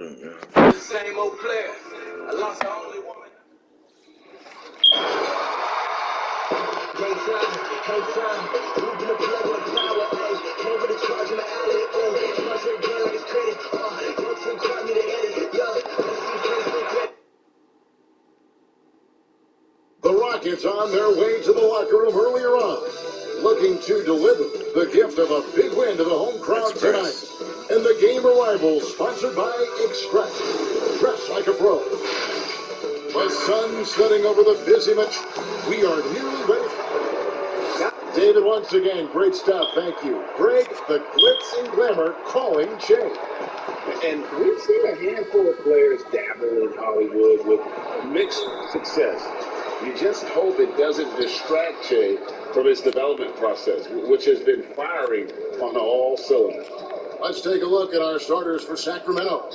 The same old player. I lost the only woman. Can't fly. Moving the plug with power, ayy. Came with a charge in the alley, ooh. Charge right there like it's credit, no team caught me to edit, yo. Let's see Facebook credit. The Rockets on their way to the locker room earlier on, looking to deliver the gift of a big win to the home crowd tonight. And the game arrival sponsored by Express. Dress like a pro. The sun setting over the busy metro. We are nearly ready. David, once again, great stuff. Thank you. Greg, the glitz and glamour calling Jay. And we've seen a handful of players dabble in Hollywood with mixed success. You just hope it doesn't distract Jay from his development process, which has been firing on all cylinders. Let's take a look at our starters for Sacramento.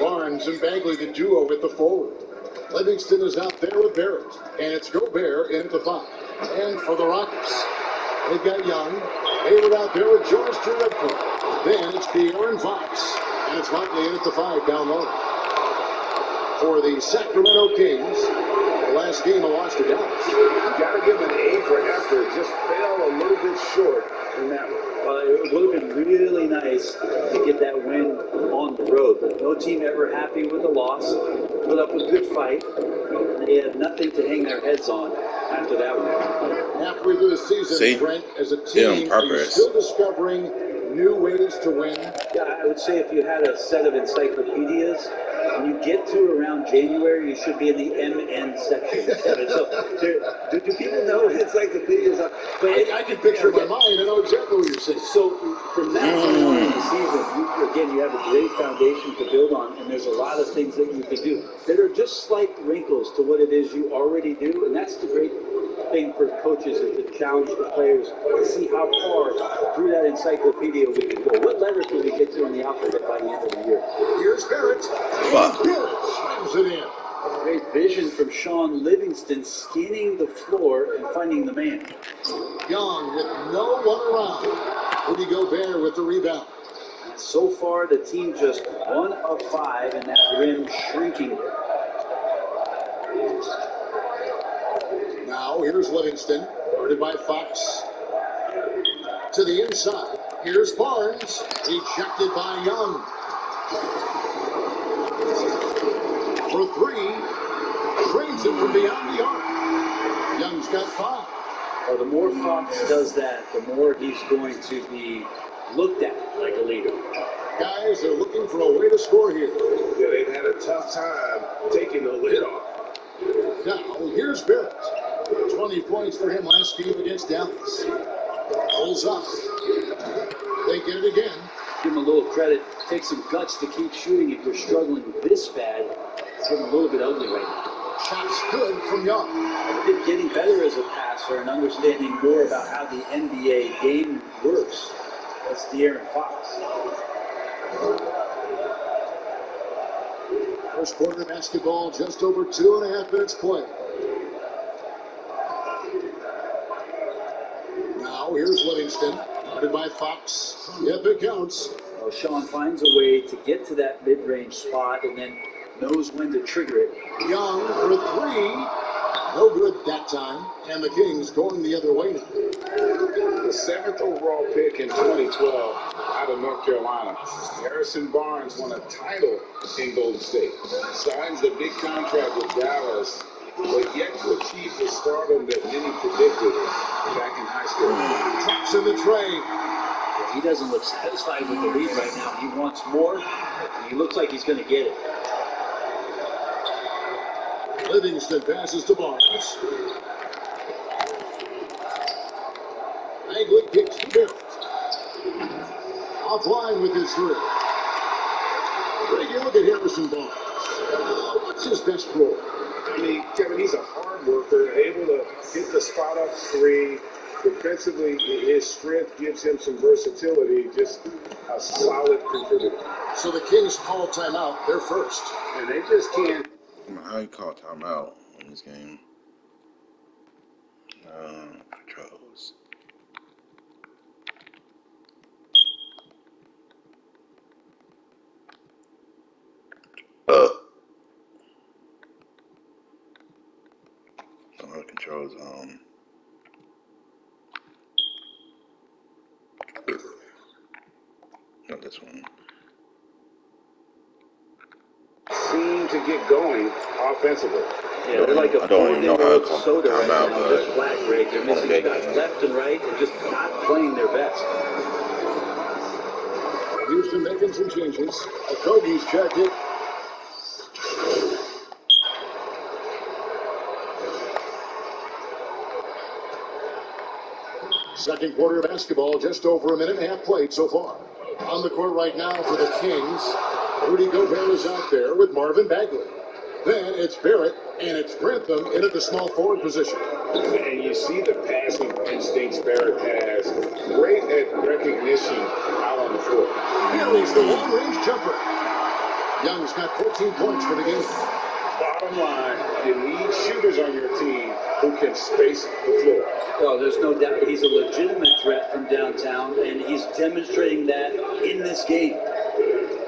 Barnes and Bagley, the duo with the forward. Livingston is out there with Barrett, and it's Gobert in at the 5. And for the Rockets, they've got Young. Hayward out there with George to Redford. Then it's Pierre and Fox, and it's Motley in at the 5 down low. For the Sacramento Kings, the last game a loss to Dallas. You got to give an A for effort. Just fell a little bit short in that one. Well, it would have been really nice to get that win on the road, but no team ever happy with a loss. Put up a good fight. They had nothing to hang their heads on after that one. Halfway through the season, Brent, as a team, are you still discovering new ways to win? Yeah, I would say if you had a set of encyclopedias, when you get to around January, you should be in the MN section. So, do people know encyclopedias? But I can picture in my mind. I know exactly what you're saying. So from that point on in the season, you have a great foundation to build on, and there's a lot of things that you can do that are just slight wrinkles to what it is you already do, and that's the great thing for coaches is to challenge the players to see how far through that encyclopedia we can go. What letter can we get to in the alphabet by the end of the year? Here's Barrett. Barrett slams it in. Great vision from Sean Livingston, scanning the floor and finding the man. Young with no one around. Rudy Gobert with the rebound. So far, the team just 1 of 5, and that rim shrinking. Now, here's Livingston, guarded by Fox. To the inside, here's Barnes, ejected by Young. For 3, trains it from beyond the arc. Young's got 5. Well, the more Fox does that, the more he's going to be looked at like a leader. Guys are looking for a way to score here. Yeah, they've had a tough time taking the lid off. Now, here's Barrett. 20 points for him last game against Dallas. Pulls up. They get it again. Give him a little credit. Take some guts to keep shooting if you're struggling this bad. It's getting a little bit ugly right now. Shots good from Young. I think getting better as a passer and understanding more about how the NBA game works. That's De'Aaron Fox. First quarter basketball, just over 2.5 minutes played. Now here's Livingston, guarded by Fox. Yep, it counts. Well, Sean finds a way to get to that mid-range spot and then knows when to trigger it. Young for 3. No good that time. And the Kings going the other way now. The 7th overall pick in 2012 out of North Carolina. Harrison Barnes won a title in Golden State. Signs the big contract with Dallas, but yet to achieve the stardom that many predicted back in high school. Drops in the tray. He doesn't look satisfied with the lead right now. He wants more, and he looks like he's going to get it. Livingston passes to Barnes. Bagley kicks to Barrett. Offline with his 3. Greg, you look at Harrison Barnes. What's his best role? I mean, Kevin, he's a hard worker, able to hit the spot up 3. Defensively, his strength gives him some versatility, just a solid contributor. So the Kings call timeout. They're first. And they just can't. How you call timeout in this game? Controls. Some of the controls. Not this one. Seem to get going offensively. Yeah, they're like a I don't even know how four-day-old to soda time right out, now, but just flat break. They're missing okay. shots left and right. They're just not playing their best. Houston making some changes. Okogie's checked it. Second quarter of basketball, just over a minute and a half played so far. On the court right now for the Kings, Rudy Gobert is out there with Marvin Bagley. Then it's Barrett and it's Grantham in at the small forward position. And you see the passing instincts Barrett has. Great at recognition out on the floor. And he's the long-range jumper. Young's got 14 points for the game. Bottom line, you need shooters on your team who can space the floor. Well, there's no doubt he's a legitimate threat from downtown, and he's demonstrating that in this game.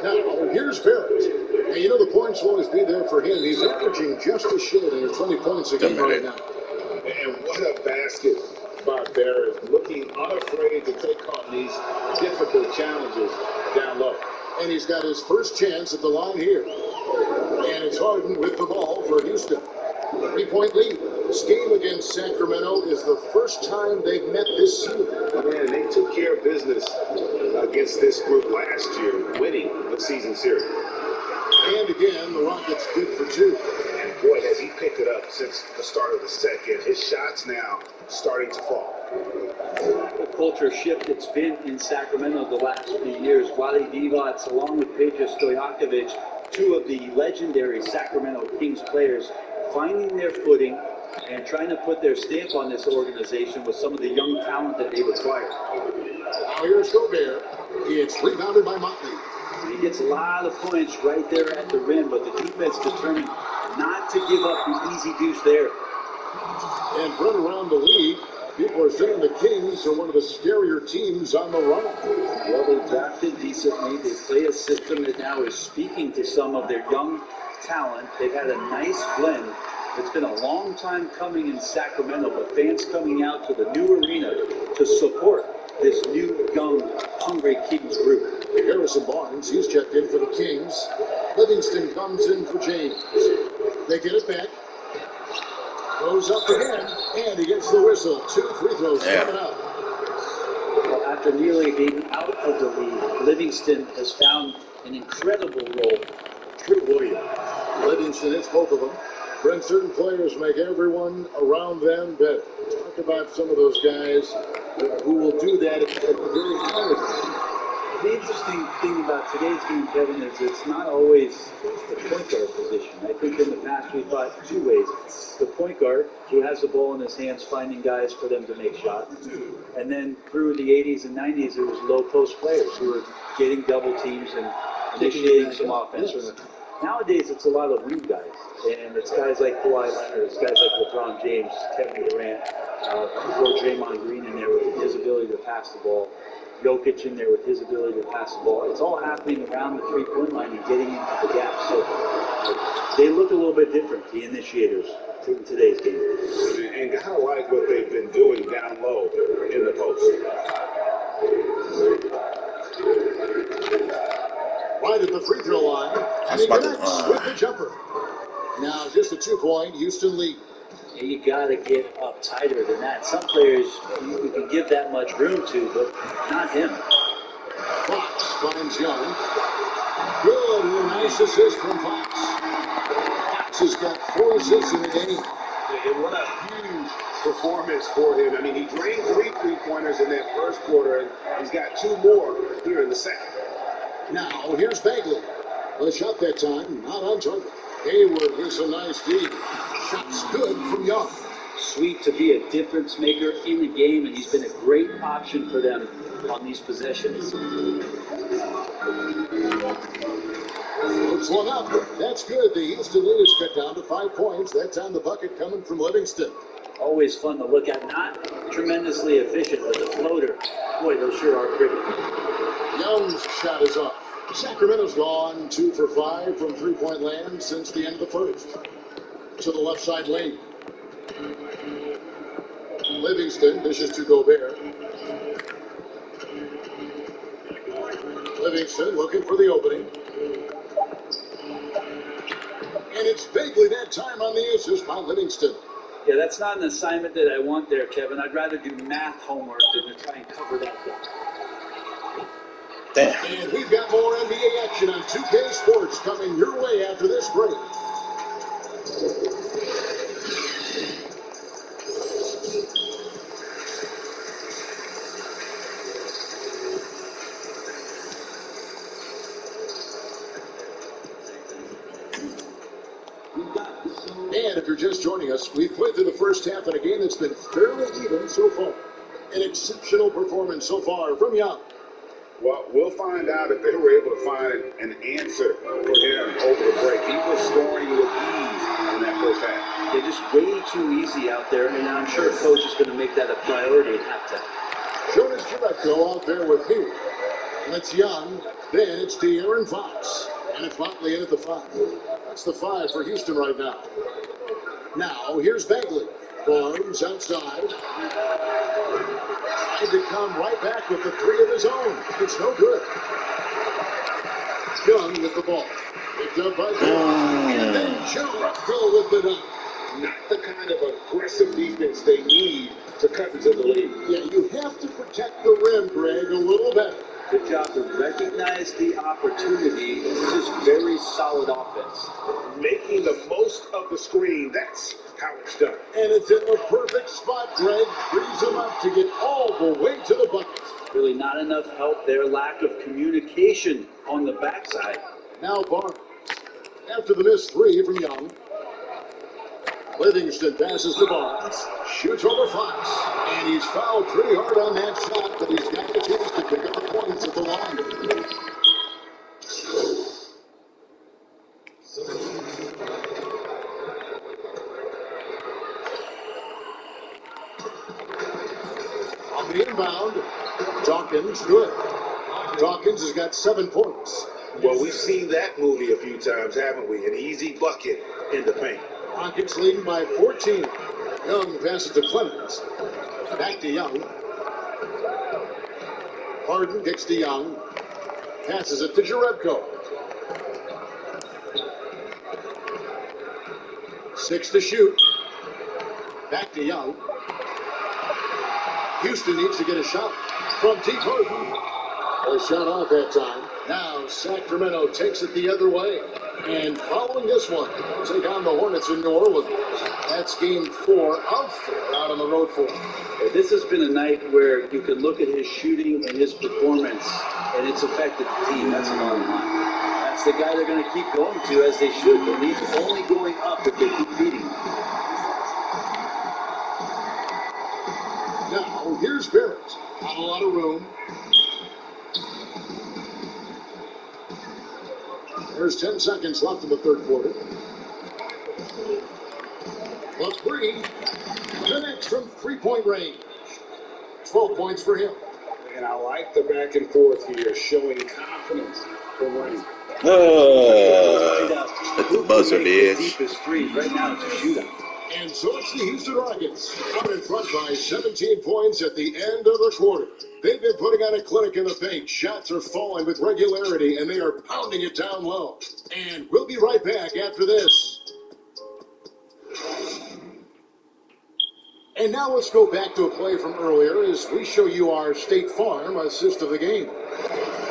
Now, here's Barrett. And you know the points will always be there for him. He's averaging just a shade under 20 points a game right now. And what a basket by Barrett, looking unafraid to take on these difficult challenges down low. And he's got his first chance at the line here. And it's Harden with the ball for Houston. 3-point lead. This game against Sacramento is the first time they've met this season. Man, they took care of business against this group last year, winning the season series. And again, the Rockets good for two. And boy, has he picked it up since the start of the second. His shots now starting to fall. The culture shift it's been in Sacramento the last few years. Vlade Divac, along with Peja Stojakovic, two of the legendary Sacramento Kings players, finding their footing and trying to put their stamp on this organization with some of the young talent that they've acquired. Now here's Gobert. It's rebounded by Motley. He gets a lot of points right there at the rim, but the defense determined not to give up the easy deuce there. And run around the league, people are saying the Kings are one of the scarier teams on the run. Well, they drafted decently. They play a system that now is speaking to some of their young talent. They've had a nice blend. It's been a long time coming in Sacramento, but fans coming out to the new arena to support this new, young, hungry Kings group. Harrison Barnes, he's checked in for the Kings. Livingston comes in for James. They get it back. Goes up again, and he gets the whistle. 2 free throws coming up. Well, after nearly being out of the league, Livingston has found an incredible role. True warrior. Livingston hits both of them. When certain players make everyone around them better. Talk about some of those guys who will do that at the very high level. The interesting thing about today's game, Kevin, is it's not always the point guard position. I think in the past we thought two ways. The point guard, who has the ball in his hands, finding guys for them to make shots. And then through the 80s and 90s, it was low post players who were getting double teams and initiating some offense. Yes. Nowadays, it's a lot of wing guys. And it's guys like Kawhi Leonard, it's guys like LeBron James, Kevin Durant, throw Draymond Green in there with his ability to pass the ball. Jokic in there with his ability to pass the ball. It's all happening around the three-point line and getting into the gap. So they look a little bit different, the initiators, in today's game. And kind of like what they've been doing down low in the post. Right at the free throw line, and he connects with the jumper. Now just a 2-point Houston lead. You got to get up tighter than that. Some players you can give that much room to, but not him. Fox finds Young. Good, nice assist from Fox. Fox has got 4 assists in the game. And what a huge performance for him. I mean, he drained 3 3-pointers in that first quarter, and he's got 2 more here in the second. Now, here's Bagley. Well, shot that time, not on target. Hayward with some nice D. Shots good from Young. Sweet to be a difference maker in the game, and he's been a great option for them on these possessions. Looks one up. That's good. The Houston lead is cut down to 5 points. That time the bucket coming from Livingston. Always fun to look at. Not tremendously efficient, but the floater. Boy, those sure are pretty. Young's shot is up. Sacramento's gone 2 for 5 from three-point land since the end of the first. To the left side lane. Livingston dishes to Gobert. Livingston looking for the opening. And it's Bagley that time on the assist by Livingston. Yeah, that's not an assignment that I want there, Kevin. I'd rather do math homework than to try and cover that gap. Damn. And we've got more NBA action on 2K Sports coming your way after this break. And if you're just joining us, we've played through the first half in a game that's been fairly even so far. An exceptional performance so far from Young. Well, we'll find out if they were able to find an answer for him over the break. He was scoring with ease in that first half. They're just way too easy out there, and I'm sure coach is going to make that a priority at halftime. Jonas Jerebko out there with me. And it's Young. Then it's De'Aaron Fox. And it's Motley in at the 5. That's the 5 for Houston right now. Now, here's Bagley. Barnes outside. Tried to come right back with the 3 of his own. It's no good. Young with the ball. Picked up by Barnes. And then Jerebko with the dunk. Not the kind of aggressive defense they need to cut into the lead. Yeah, you have to protect the rim, Greg, a little better. Good job to recognize the opportunity. This is very solid offense. Making the most of the screen, that's how it's done. And it's in the perfect spot, Greg. Frees him up to get all the way to the bucket. Really not enough help there. Lack of communication on the backside. Now Barnes. After the missed 3 from Young. Livingston passes to Barnes. Shoots over Fox. And he's fouled pretty hard on that shot, but he's got the chance to pick up the points at the line. On the inbound, Dawkins, good. Dawkins has got 7 points. Well, we've seen that movie a few times, haven't we? An easy bucket in the paint. Rockets leading by 14. Young passes to Clemens. Back to Young. Harden kicks to Young. Passes it to Jerebko. 6 to shoot. Back to Young. Houston needs to get a shot from T. Harden. A shot off that time. Now Sacramento takes it the other way. And following this one, take on the Hornets in New Orleans. That's game 4 of 4 out on the road for. This has been a night where you can look at his shooting and his performance, and it's affected the team. That's the bottom line. That's the guy they're going to keep going to, as they should. The lead's only going up if they keep beating him. Now, here's Barrett. Not a lot of room. There's 10 seconds left in the third quarter. The 3 connects from 3-point range. 12 points for him. And I like the back and forth here, showing confidence from Rain. At the buzzer, bitch. Deepest three. Right now, it's a shootout. And so it's the Houston Rockets out in front by 17 points at the end of the quarter. They've been putting on a clinic in the paint. Shots are falling with regularity, and they are pounding it down low. And we'll be right back after this. And now let's go back to a play from earlier as we show you our State Farm assist of the game.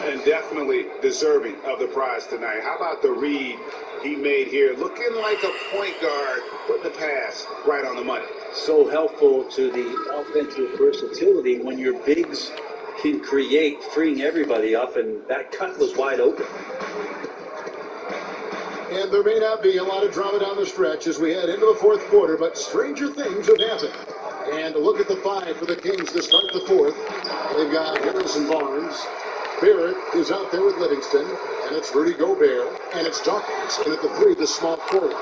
And definitely deserving of the prize tonight. How about the read he made here? Looking like a point guard, putting the pass right on the money. So helpful to the offensive versatility when your bigs can create, freeing everybody up, and that cut was wide open. And there may not be a lot of drama down the stretch as we head into the fourth quarter, but stranger things have happened. And look at the 5 for the Kings to start the fourth. They've got Harrison Barnes. Barrett is out there with Livingston, and it's Rudy Gobert, and it's Dawkins, and at the 3, the small forward.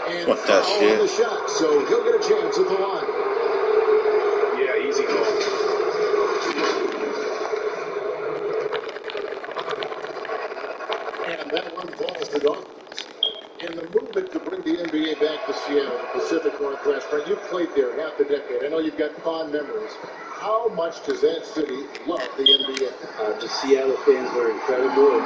And What that foul shit? on the shot, so he'll get a chance at the line. Yeah, easy call. And that one falls to Dawkins. And the movement to bring the NBA back to Seattle, the Pacific Northwest, right? You played there half a decade. I know you've got fond memories. How much does that city love the NBA? The Seattle fans are incredible.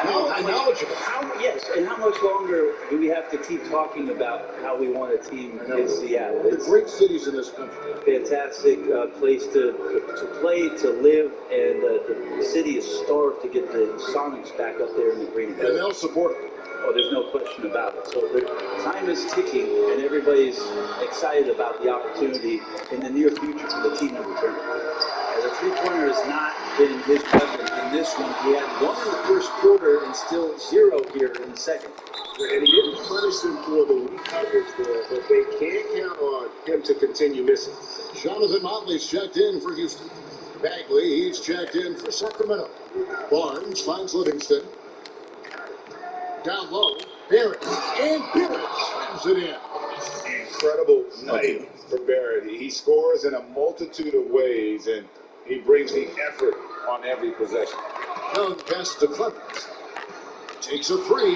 And knowledgeable. Yes, and how much longer do we have to keep talking about how we want a team in Seattle? The great cities in this country. Fantastic place to play, to live, and the city is starved to get the Sonics back up there in the green. And they'll support it. Oh, there's no question about it. So the time is ticking, and everybody's excited about the opportunity in the near future for the team to return. As a three-pointer has not been his weapon in this one. He had one in the first quarter and still zero here in the second. And he didn't punish them for the weak coverage there, but they can't count on him to continue missing. Jonathan Motley's checked in for Houston. Bagley, he's checked in for Sacramento. Barnes finds Livingston. Down low, Barrett, and Barrett slams it in. Incredible night for Barrett. He scores in a multitude of ways, and he brings the effort on every possession. Young passes to Clemens. Takes a three.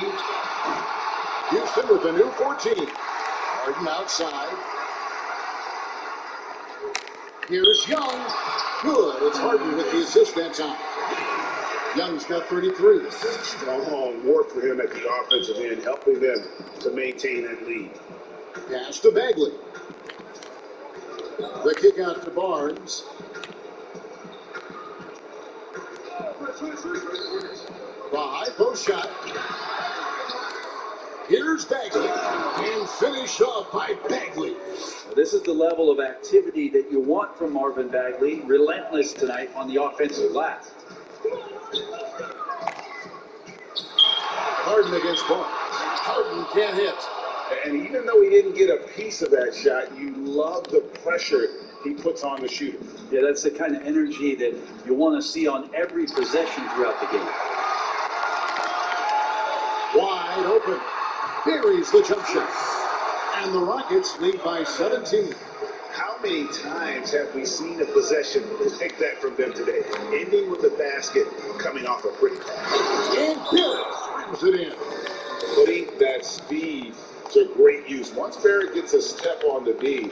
Houston with a new 14. Harden outside. Here's Young. Good. It's Harden with the assist that time. Young's got 33. Strong work for him at the offensive end, helping them to maintain that lead. Pass to Bagley. The kick out to Barnes. The high post shot. Here's Bagley. And finish off by Bagley. This is the level of activity that you want from Marvin Bagley. Relentless tonight on the offensive glass. Harden against Barnes. Harden can't hit. And even though he didn't get a piece of that shot, you love the pressure he puts on the shooter. Yeah, that's the kind of energy that you want to see on every possession throughout the game. Wide open. Buries the jump shot. And the Rockets lead by 17. How many times have we seen a possession take that from them today? Ending with the basket coming off a pretty pass. And Barrett slams it in. Putting that speed to great use. Once Barrett gets a step on the D,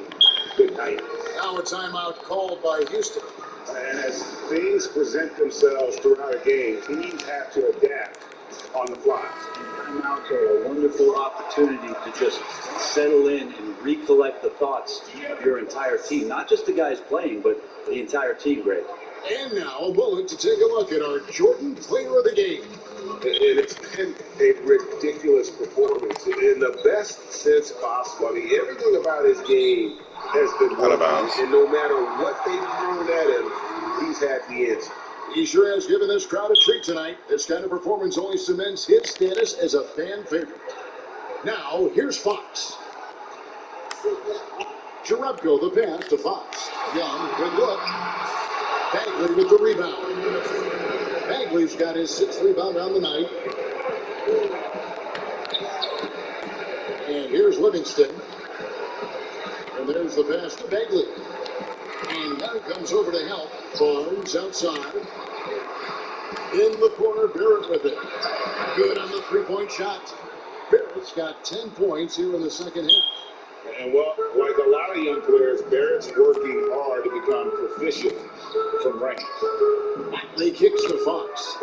good night. Now a timeout called by Houston. And as things present themselves throughout a game, teams have to adapt on the fly. Timeouts are a wonderful opportunity to just settle in and recollect the thoughts of your entire team. Not just the guys playing, but the entire team, Greg. And now a moment to take a look at our Jordan Player of the Game. And it's been a ridiculous performance in the best sense possible. I mean, everything about his game has been Out of bounds. and no matter what they've thrown at him, he's had the answer. He sure has given this crowd a treat tonight. This kind of performance only cements his status as a fan favorite. Now, here's Fox. Jerebko, the pass to Fox. Young, good look. Bagley with the rebound. Bagley's got his 6th rebound on the night. And here's Livingston. And there's the pass to Bagley. And Young comes over to help. Barnes outside. In the corner, Barrett with it. Good on the three-point shot. Barrett's got 10 points here in the second half. And well, like a lot of young players, Barrett's working hard to become proficient from range. They kicks to Fox.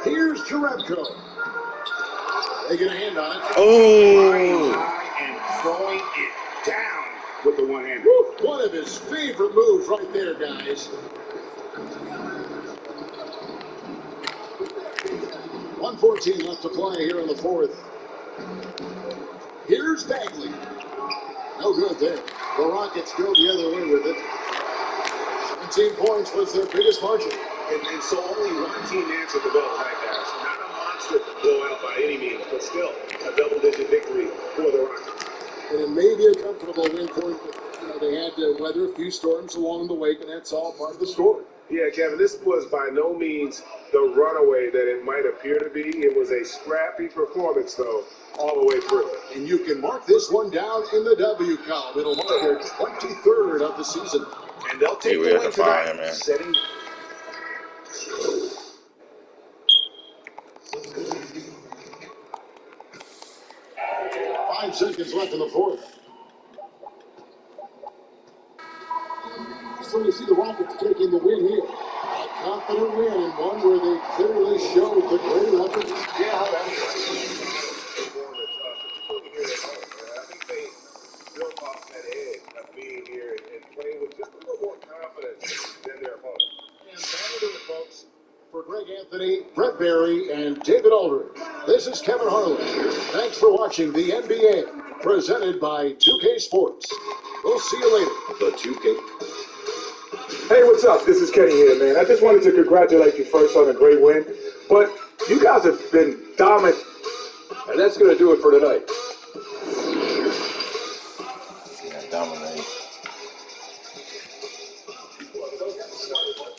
Here's Jerebko. They get a hand on it. Oh! High and throwing it down with the one hand. One of his favorite moves right there, guys. 1:14 left to play here in the fourth. Here's Bagley. No good there. The Rockets go the other way with it. 17 points was their biggest margin. And so only one team answered the bell tonight, guys. Not a monster blowout by any means, but still a double-digit victory for the Rockets. And it may be a comfortable win for them. They had to weather a few storms along the way, but that's all part of the story. Yeah, Kevin, this was by no means the runaway that it might appear to be. It was a scrappy performance, though, all the way through. And you can mark this one down in the W column. It'll mark their 23rd of the season. And they'll take we the have win to fire tonight, him, man. setting 5 seconds left in the fourth. So you see the Rockets taking the win here. A confident win and one where they clearly showed the great effort. Yeah, that's performance. I think they built off that edge of being here and playing with just a little more confidence than their opponent. And that'll do it, folks. For Greg Anthony, Brett Barry, and David Aldridge, this is Kevin Harlan. Thanks for watching the NBA, presented by 2K Sports. We'll see you later. The 2K. Hey, what's up? This is Kenny here, man. I just wanted to congratulate you first on a great win, but you guys have been dominant. And that's going to do it for tonight. Yeah, dominate.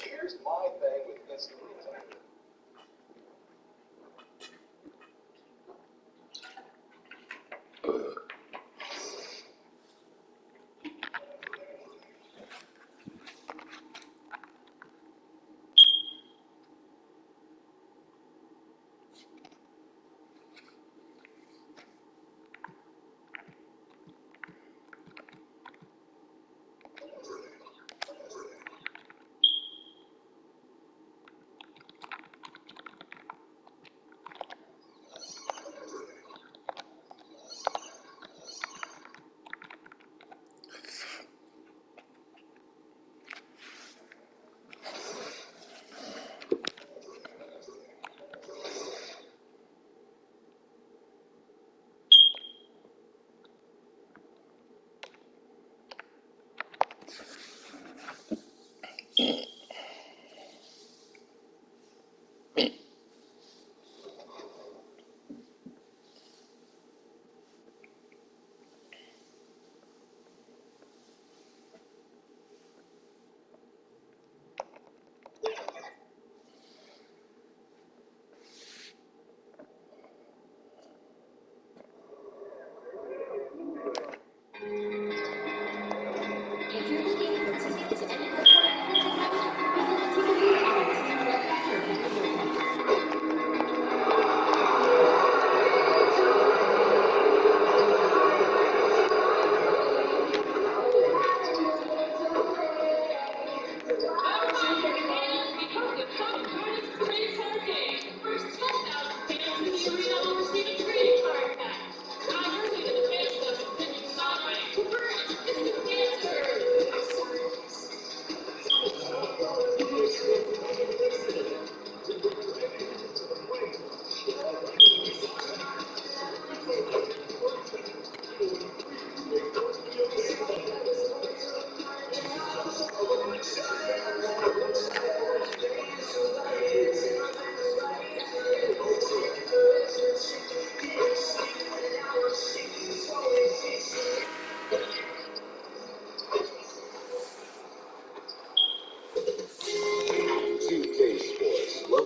Here's my thing with instant replay.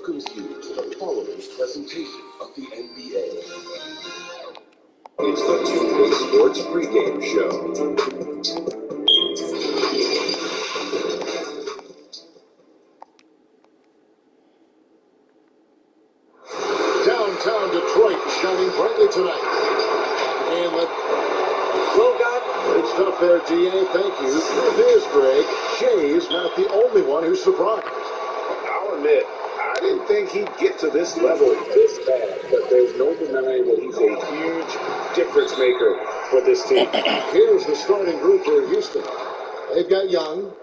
welcomes you to the following presentation of the NBA. It's the 2K Sports pregame show. Downtown Detroit shining brightly tonight. And well, God, great stuff there, DA. Thank you. It is Greg. Shay's not the only one who's surprised. I'll admit, I didn't think he'd get to this level this bad, but there's no denying that he's a huge difference maker for this team. Here's the starting group for Houston. They've got Young,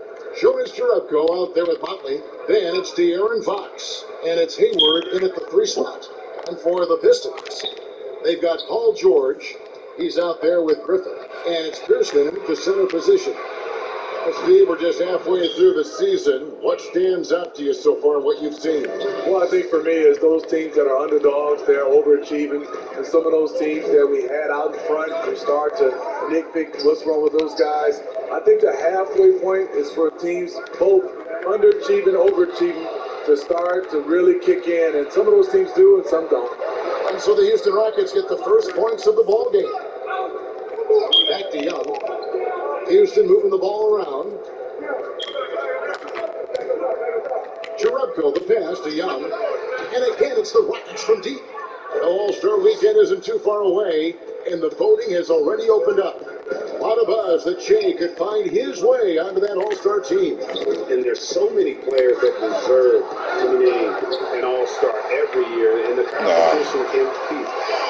Jonas Jerebko out there with Motley. Then it's De'Aaron Fox, and it's Hayward in at the 3 slot. And for the Pistons, they've got Paul George. He's out there with Griffin, and it's Pearson in the center position. Steve, we're just halfway through the season. What stands out to you so far, what you've seen? Well, I think for me is those teams that are underdogs, they're overachieving. And some of those teams that we had out in front, we start to nitpick what's wrong with those guys. I think the halfway point is for teams both underachieving, overachieving to start to really kick in. And some of those teams do and some don't. And so the Houston Rockets get the first points of the ball game. Back to Young. Houston moving the ball around. Jerebko, the pass to Young. And again, it's the Rockets from deep. The All-Star weekend isn't too far away. and the voting has already opened up. A lot of buzz that Shea could find his way onto that All-Star team. And there's so many players that deserve to be named an All-Star every year, and the competition can be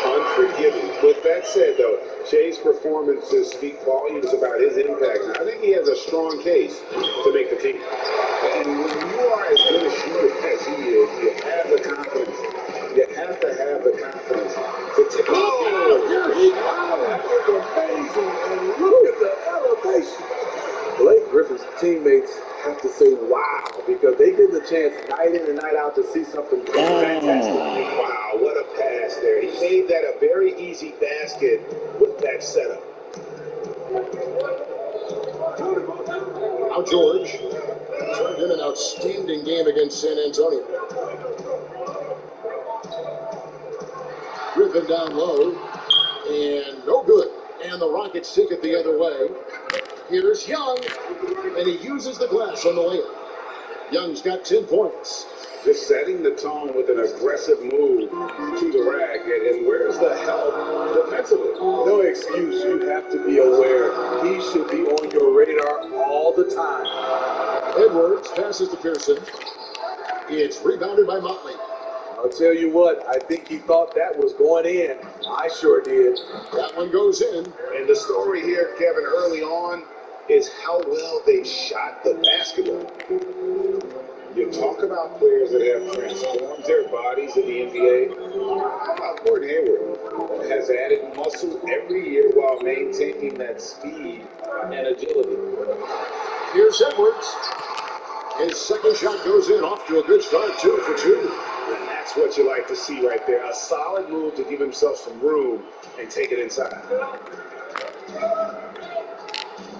unforgiving. With that said, though, Shea's performances speak volumes about his impact. And I think he has a strong case to make the team. And when you are as good a shooter as he is, you have the confidence. You have to have the confidence to take it. Wow, that was amazing. And look at the elevation. Blake Griffin's teammates have to say wow, because they get the chance night in and night out to see something fantastic. Wow, what a pass there. He made that a very easy basket with that setup. Now George turned in an outstanding game against San Antonio. Griffin down low, and no good. And the Rockets take it the other way. Here's Young, and he uses the glass on the layup. Young's got 10 points. Just setting the tone with an aggressive move to the rack. And where's the help defensively? No excuse. You have to be aware. He should be on your radar all the time. Edwards passes to Pearson. It's rebounded by Motley. I'll tell you what, I think he thought that was going in. I sure did. That one goes in. And the story here, Kevin, early on is how well they shot the basketball. You talk about players that have transformed their bodies in the NBA. How about Gordon Hayward? Has added muscle every year while maintaining that speed and agility. Here's Edwards. His second shot goes in, off to a good start, 2 for 2. And that's what you like to see right there. A solid move to give himself some room and take it inside.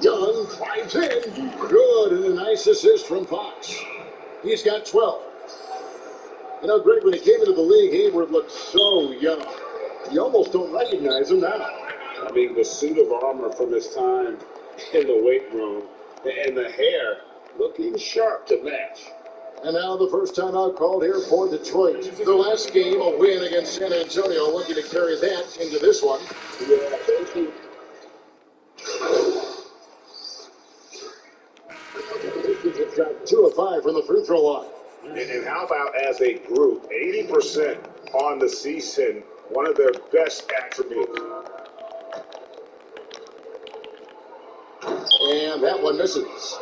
Young finds in. Good, and a nice assist from Fox. He's got 12. You know, Greg, when he came into the league, Hayward looked so young. You almost don't recognize him now. I mean, the suit of armor from his time in the weight room and the hair looking sharp to match. And now the first time out called here for Detroit. The last game, a win against San Antonio, looking to carry that into this one. Yeah, thank you. He's got 2 of 5 from the free throw line. And how about as a group, 80% on the season, one of their best attributes. And that one misses.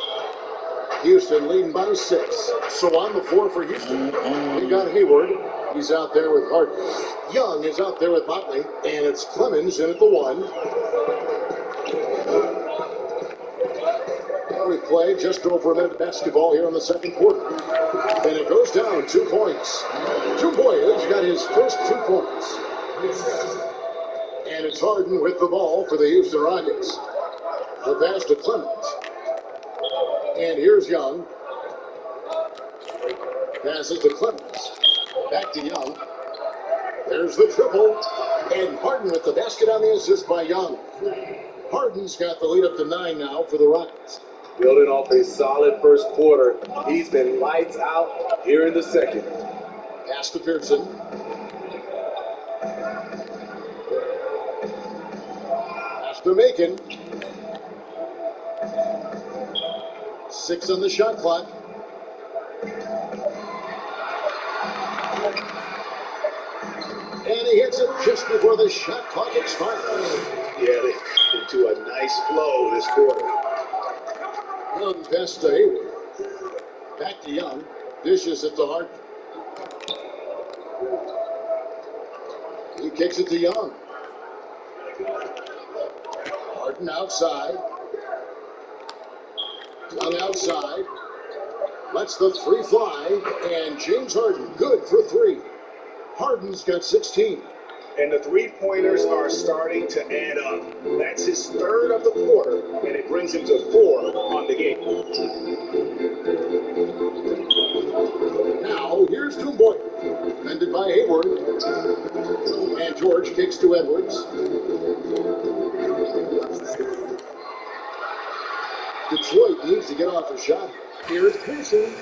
Houston leading by 6. So on the floor for Houston, we got Hayward. He's out there with Harden. Young is out there with Motley. And it's Clemens in at the 1. We play just over a minute of basketball here in the second quarter. And it goes down 2 points. Boy's got his first 2 points. And it's Harden with the ball for the Houston Rockets. The pass to Clemens. And here's Young. Passes to Clemens. Back to Young. There's the triple. And Harden with the basket on the assist by Young. Harden's got the lead up to 9 now for the Rockets. Building off a solid first quarter, he's been lights out here in the second. Pass to Pearson. Pass to Macon. 6 on the shot clock. And he hits it just before the shot clock expires. Yeah, they into a nice flow this quarter. Young pass to Hayward. Back to Young. Dishes it to Harden. He kicks it to Young. Harden outside. Young outside. Lets the 3 fly. And James Harden good for 3. Harden's got 16. And the three-pointers are starting to add up. That's his 3rd of the quarter, and it brings him to 4 on the game. Now, here's Boy. Defended by Hayward. And George kicks to Edwards. Detroit needs to get off a shot. Here's Pearson.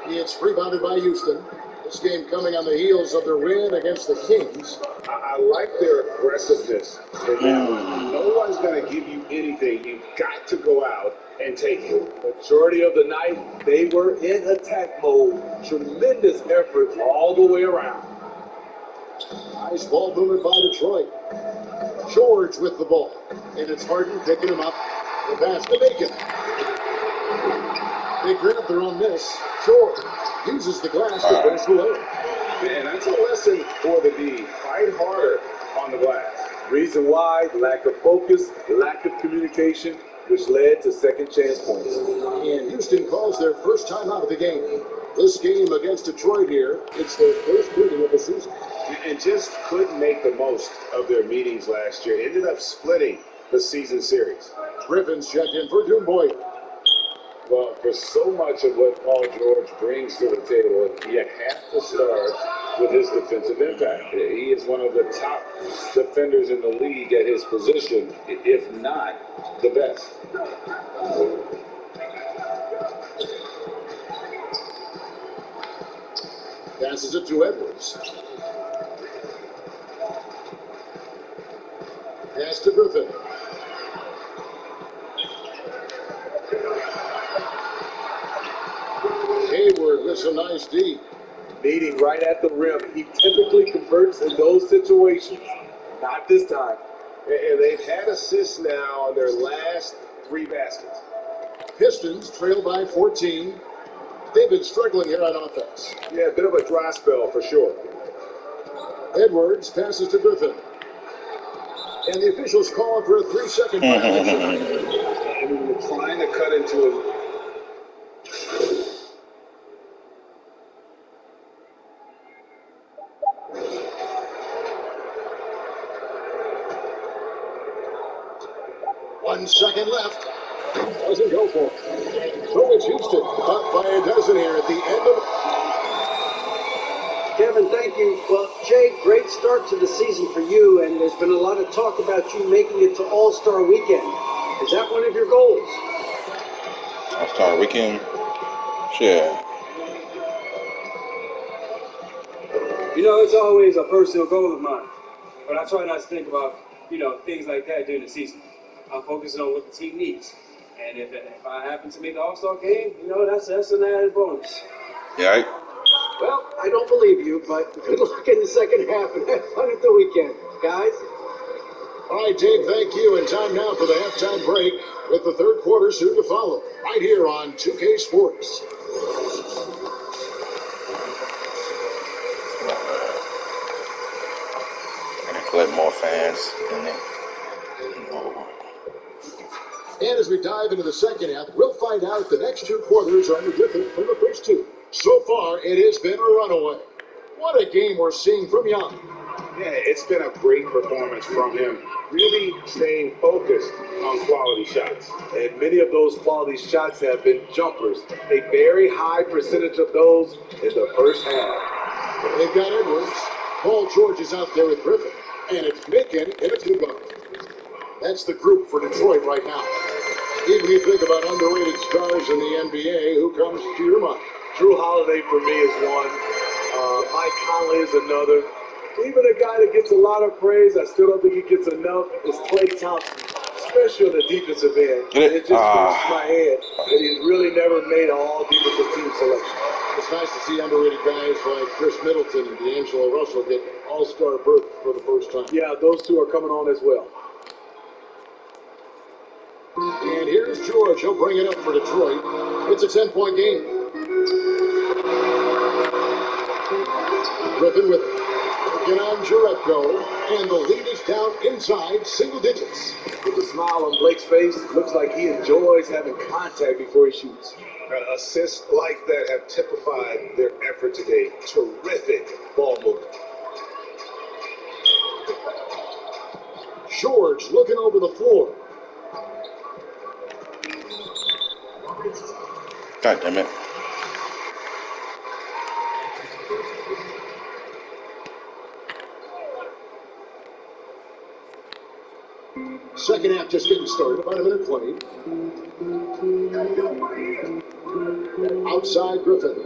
It's rebounded by Houston. This game coming on the heels of their win against the Kings. I like their aggressiveness. No one's going to give you anything. You've got to go out and take it. Majority of the night, they were in attack mode. Tremendous effort all the way around. Nice ball movement by Detroit. George with the ball. And it's Harden picking him up. The pass to Bacon. They grab their own miss. George uses the glass to finish the layup. And that's a lesson for the D. Fight harder on the glass. Reason why, lack of focus, lack of communication, which led to second chance points. And Houston calls their first time out of the game. This game against Detroit here, it's their first meeting of the season. And just couldn't make the most of their meetings last year. Ended up splitting the season series. Griffin's checked in for Doomboy. Well, for so much of what Paul George brings to the table, you have to start with his defensive impact. He is one of the top defenders in the league at his position, if not the best. Passes it to Edwards. Pass to Griffin. Hayward with some nice D. Meeting right at the rim. He typically converts in those situations. Not this time. And they've had assists now on their last 3 baskets. Pistons trail by 14. They've been struggling here on offense. Yeah, a bit of a dry spell for sure. Edwards passes to Griffin. And the officials call for a 3-second violation. And we were trying to cut into it. One second left. Doesn't go for it. So it's Houston up by a dozen here at the end of it. Kevin, thank you. Well, Jay, great start to the season for you, and there's been a lot of talk about you making it to All-Star Weekend. Is that one of your goals? All-Star Weekend? Sure. You know, it's always a personal goal of mine, but I try not to think about, things like that during the season. I'm focusing on what the team needs, and if I happen to make the All-Star game, that's an added bonus. Yeah, right? Well, I don't believe you, but good luck in the second half and have fun at the weekend, guys. All right, Dave, thank you. And time now for the halftime break with the third quarter soon to follow. Right here on 2K Sports. And collect more fans in there. And as we dive into the second half, we'll find out if the next 2 quarters are any different from the first 2. So far, it has been a runaway. What a game we're seeing from Young. Yeah, it's been a great performance from him. Really staying focused on quality shots. And many of those quality shots have been jumpers. A very high percentage of those in the first half. They've got Edwards. Paul George is out there with Griffin. And it's Bacon in a 2-guard. That's the group for Detroit right now. Even you think about underrated stars in the NBA, who comes to your mind? Drew Holiday for me is one. Mike Conley is another. Even a guy that gets a lot of praise, I still don't think he gets enough, is Klay Thompson, especially on the defensive end. It just goes to my head that he's really never made an all-defensive team selection. It's nice to see underrated guys like Chris Middleton and D'Angelo Russell get all-star berth for the first time. Yeah, those two are coming on as well. And here's George. He'll bring it up for Detroit. It's a 10-point game. Griffin with it on Jaretko. And the lead is down inside single digits. With a smile on Blake's face, looks like he enjoys having contact before he shoots. Assists like that have typified their effort today. Terrific ball movement. George looking over the floor. God damn it. Second half just getting started, about a minute 20. Outside Griffin.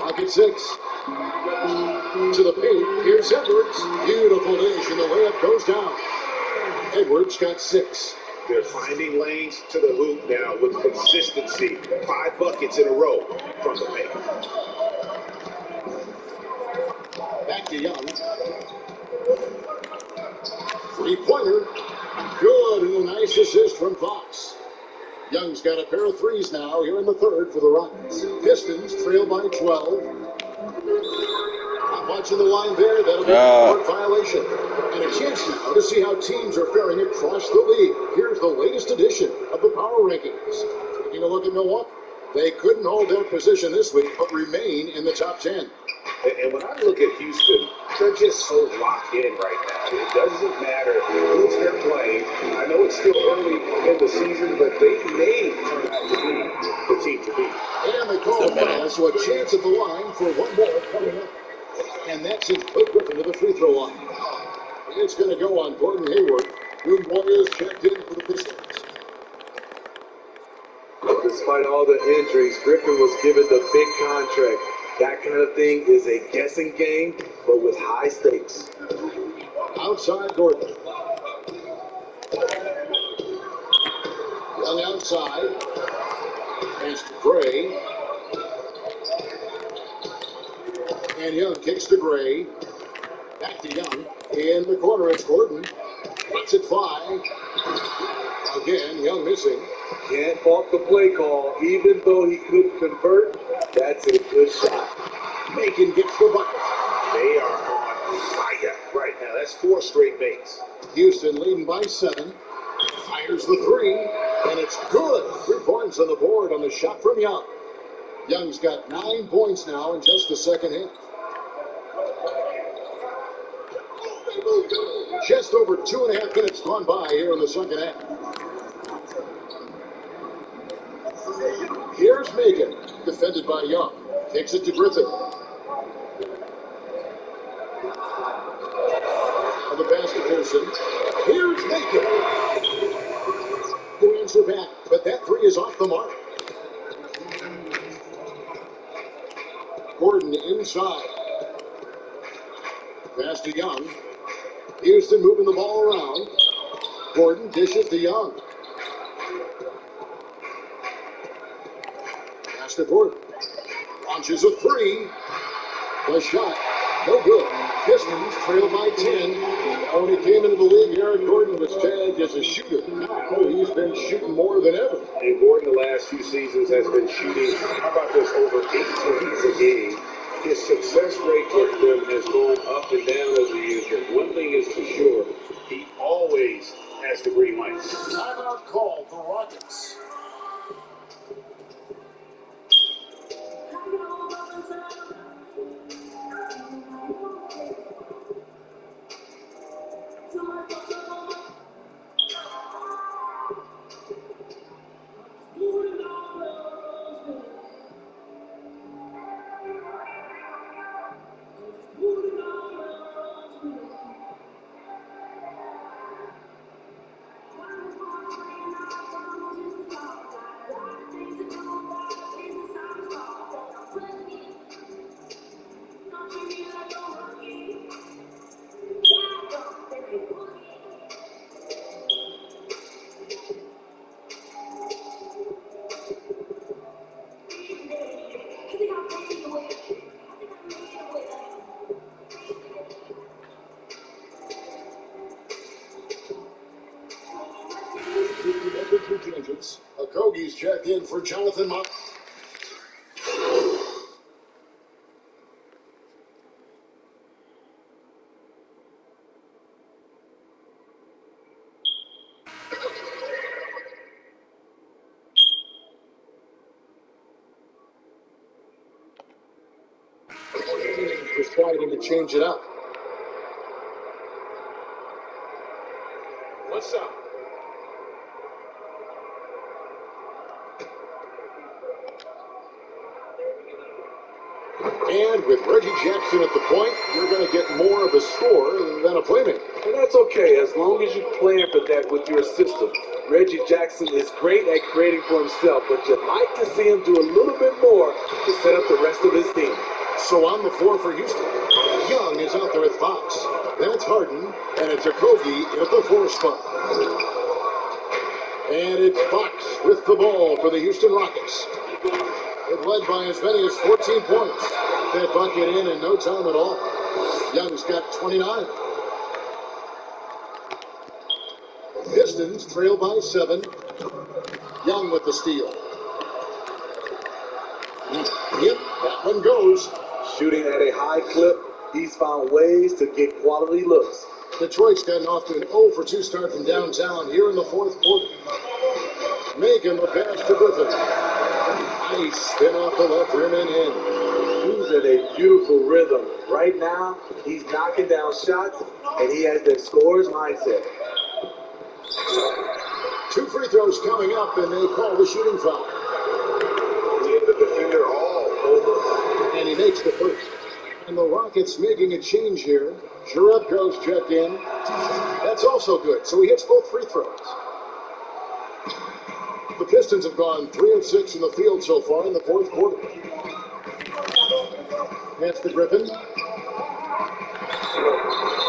Pocket 6. To the paint, here's Edwards. Beautiful dish, and the layup goes down. Edwards got 6. They're finding lanes to the hoop now with consistency. 5 buckets in a row from the paint. Back to Young. Three-pointer. Good, and a nice assist from Fox. Young's got a pair of threes now here in the third for the Rockets. Pistons trail by 12. Not watching the line there. That'll be a court violation. And a chance now to see how teams are faring across the league. Here's the latest edition of the Power Rankings. Taking a look at Milwaukee. They couldn't hold their position this week, but remain in the top 10. And when I look at Houston, they're just so locked in right now. It doesn't matter who they're playing. I know it's still early in the season, but they may turn out to be the team to beat. And they call a foul, so a chance at the line for one more coming up. And that sends Blake Griffin to the free throw line. It's going to go on Gordon Hayward. New Warriors checked in for the Pistons. Despite all the injuries, Griffin was given the big contract. That kind of thing is a guessing game, but with high stakes. Outside Gordon. Young outside. Pass to Gray. And Young kicks to Gray. Back to Young. In the corner, it's Gordon. Lets it fly. Again, Young missing. Can't fault the play call. Even though he couldn't convert, that's a good shot. Macon gets the bucket. They are on fire right now. That's 4 straight makes. Houston leading by 7. Fires the 3, and it's good. 3 points on the board on the shot from Young. Young's got 9 points now in just the second half. Just over 2.5 minutes gone by here in the second half. Here's Macon, defended by Young. Kicks it to Griffin. On the pass to Pearson. Here's Macon. Who answer back, but that 3 is off the mark. Gordon inside. Pass to Young. Houston moving the ball around. Gordon dishes to Young. Pass to Gordon. Launches a 3. The shot, no good. Pistons trail by 10. When he came into the league, Aaron Gordon was tagged as a shooter. Now he's been shooting more than ever. And Gordon, the last few seasons, has been shooting, how about this, over 8 threes a game. His success rate with them has gone up and down as the years. But one thing is for sure, he always has the green light. Timeout call for Rockets. Okogie's checked in for Jonathan Mock. Deciding to change it up. What's up? And with Reggie Jackson at the point, you're going to get more of a score than a playmaker. And that's okay, as long as you plan for that with your system. Reggie Jackson is great at creating for himself, but you'd like to see him do a little bit more to set up the rest of his team. So on the floor for Houston, Young is out there with Fox. Then it's Harden, and it's Okogie at the 4 spot. And it's Fox with the ball for the Houston Rockets. It led by as many as 14 points. That bucket in no time at all. Young's got 29. Pistons trail by 7. Young with the steal. Yep, that one goes. Shooting at a high clip, he's found ways to get quality looks. Detroit's gotten off to an 0 for 2 start from downtown here in the 4th quarter. Making the pass to Griffin. Nice spin off the left rim and in. He's in a beautiful rhythm. Right now, he's knocking down shots, and he has the scorer's mindset. 2 free throws coming up, and they call the shooting foul. He had the defender all over. And he makes the first. And the Rockets making a change here. Jerebko's checked in. That's also good. So he hits both free throws. The Pistons have gone 3 of 6 in the field so far in the 4th quarter. That's the Griffin.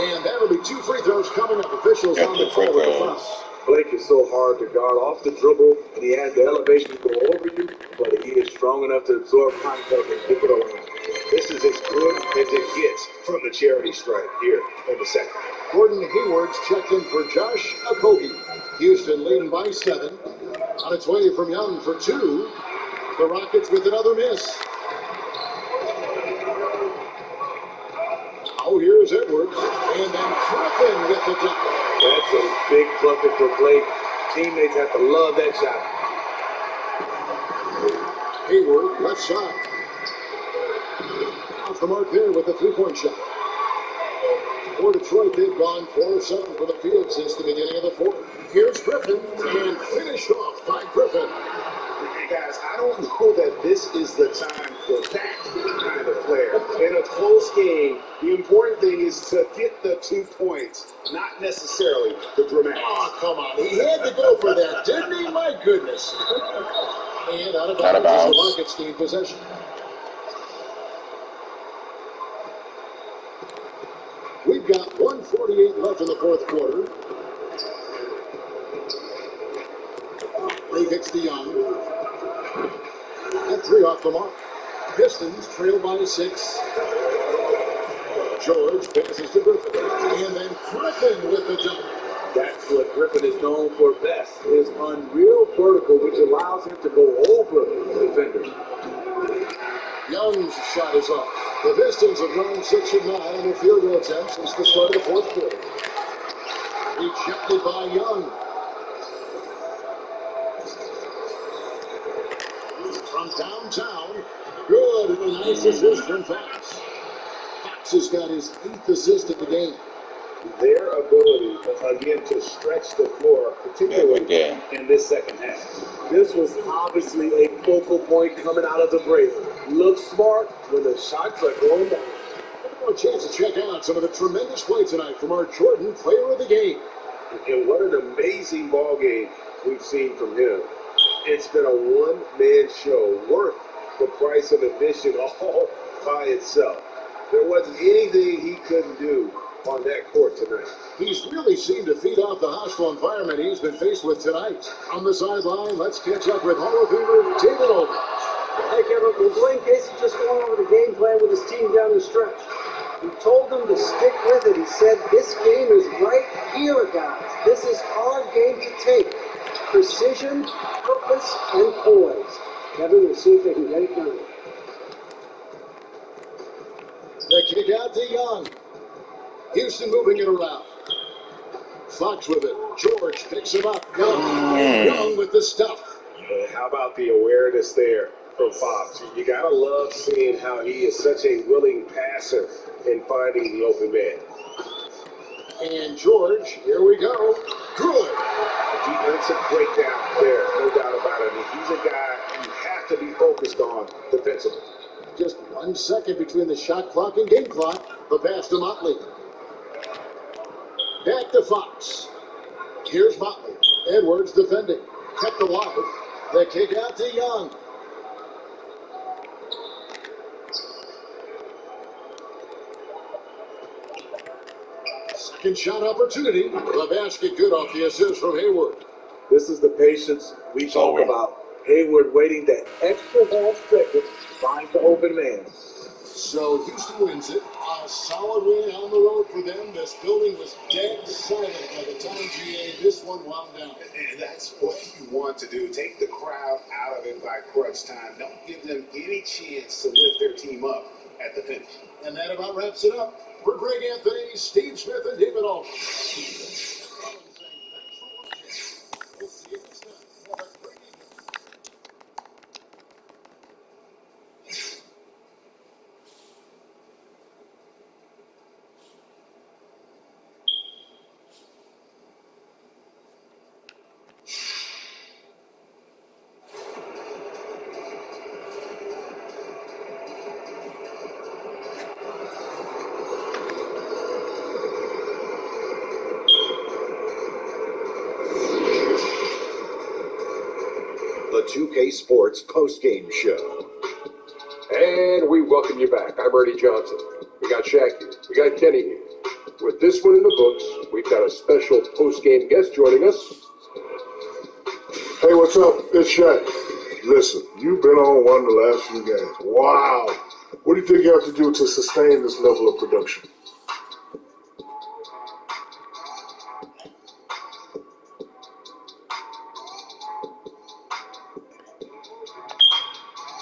And that'll be 2 free throws coming up. Officials on the call with the foul. Blake is so hard to guard off the dribble, and he has the elevation to go over you, but he is strong enough to absorb contact and keep it around. This is as good as it gets from the charity stripe here in the second. Gordon Hayward's checked in for Josh Okogie. Houston leading by 7. On its way from Young for 2. The Rockets with another miss. Oh, here's Edwards. And then Griffin with the dunk. That's a big bucket for Blake. Teammates have to love that shot. Hayward, left side. Off the mark there with a 3-point shot. For Detroit, they've gone 4 of 7 for the field since the beginning of the 4th. Here's Griffin, and finished off by Griffin. Guys, I don't know that this is the time for that kind of player. In a close game, the important thing is to get the 2 points, not necessarily the dramatic. Oh, come on. He had to go for that, didn't he? My goodness. And out of bounds. The Rockets gain possession. We've got 1:48 left in the 4th quarter. Lee hits the Young. At 3 off the mark. Pistons trail by 6. George passes to Griffin. And then Griffin with the dunk. That's what Griffin is known for best. His unreal vertical, which allows him to go over the defenders. Young's shot is off. The Pistons have gone 6 of 9 in their field goal attempts since the start of the 4th quarter. Rejected by Young. From downtown, good, and a nice assist from Fox. Fox has got his 8th assist of the game. Their ability, again, to stretch the floor, particularly in this second half. This was obviously a focal point coming out of the break. Look smart when the shots are going down. A chance to check out some of the tremendous play tonight from our Jordan player of the game. And what an amazing ball game we've seen from him. It's been a one-man show worth the price of admission all by itself. There wasn't anything he couldn't do on that court tonight. He's really seemed to feed off the hostile environment he's been faced with tonight. On the sideline, let's catch up with Hall of Famer David Olds. Hey, Kevin, well, Dwayne Casey just went over the game plan with his team down the stretch. He told them to stick with it. He said, this game is right here, guys. This is our game to take. Precision, purpose, and poise. Kevin, we'll see if they can get it done. The kick out to Young. Houston moving it around. Fox with it. George picks him up. Young with the stuff. How about the awareness there from Fox? You got to love seeing how he is such a willing passer in finding the open man. And George, here we go. Good. Defensive breakdown there, no doubt about it. I mean, he's a guy you have to be focused on defensively. Just 1 second between the shot clock and game clock. The pass to Motley. Back to Fox. Here's Motley. Edwards defending. Kept alive. The kick out to Young. second shot opportunity. The basket good off the assist from Hayward. This is the patience we talk about. Hayward waiting that extra half second, trying to open man. So Houston wins it. A solid win on the road for them. This building was dead silent by the time GA this one wound down. And that's what you want to do. Take the crowd out of it by crunch time. Don't give them any chance to lift their team up at the finish. And that about wraps it up. For Greg Anthony, Steve Smith, and David Aldridge. Thanks for watching. We'll see you next time. Have a great evening. The 2K Sports postgame show. And we welcome you back. I'm Ernie Johnson. We got Shaq here. We got Kenny here. With this one in the books, we've got a special postgame guest joining us. Hey, what's up? It's Shaq. Listen, you've been on one of the last few games. Wow. What do you think you have to do to sustain this level of production?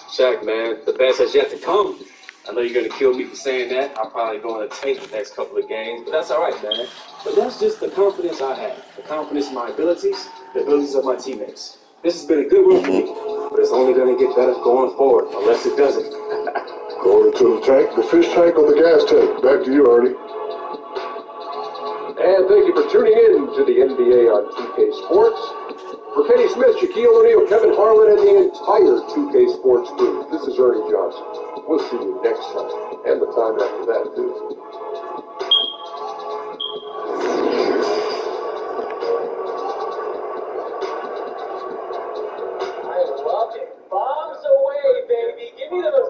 Shaq, man, the best has yet to come. I know you're going to kill me for saying that. I'll probably go on a tank the next couple of games, but that's all right, man. But that's just the confidence I have. The confidence in my abilities, the abilities of my teammates. This has been a good run for me, but it's only going to get better going forward, unless it doesn't. Going into the tank, the fish tank or the gas tank? Back to you, Ernie. And thank you for tuning in to the NBA on 2K Sports. For Kenny Smith, Shaquille O'Neal, Kevin Harlan, and the entire 2K Sports crew, this is Ernie Johnson. We'll see you next time, and the time after that, too. I love it. Bombs away, baby. Give me the...